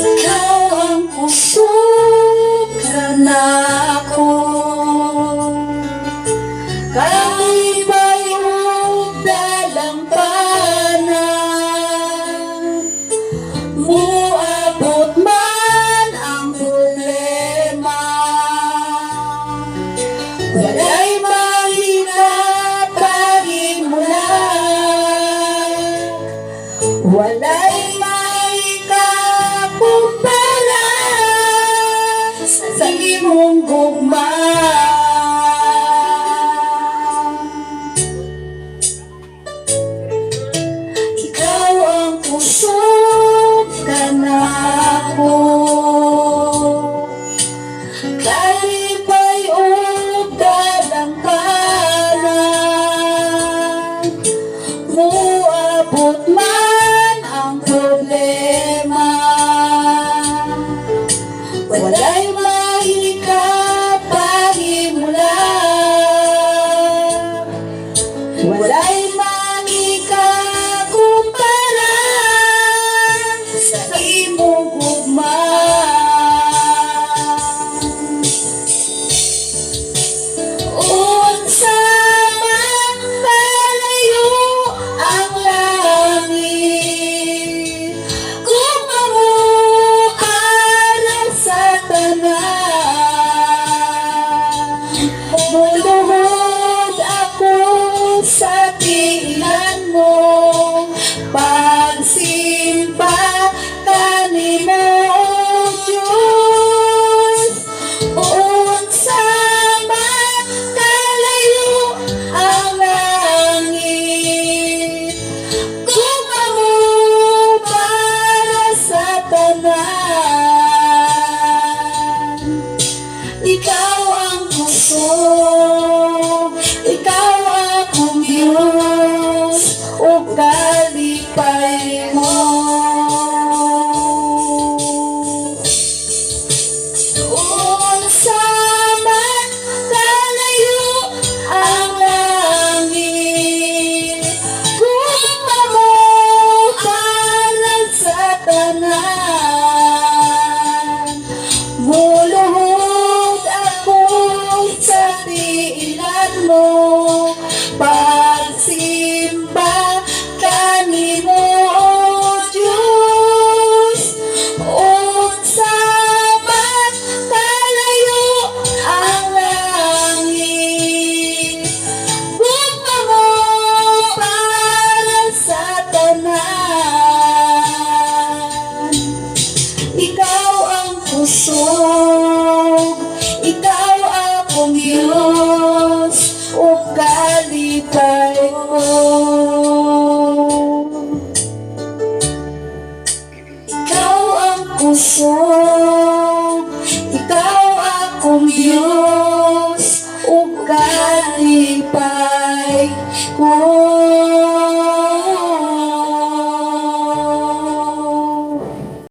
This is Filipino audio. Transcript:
Ikaw ang kusog na ako, kalibay o dalang panan, muabot man ang problema, walay mahirap pahimulan, walay kumpara sa imong gugma. Ikaw ang kusog ka na ako, kalipay o dalang kanan, muabot man ang problema, walay mahirap pahimulan, walay kumpara sa imong gugma. Unsa man kalayo ang langit, kung mamuara sa tanan, lumuhod ako sa tingnan mo, pagsimba kanimo Diyos. Unsa man kalayo ang langit, kung para sa tanan, ikaw ang kusog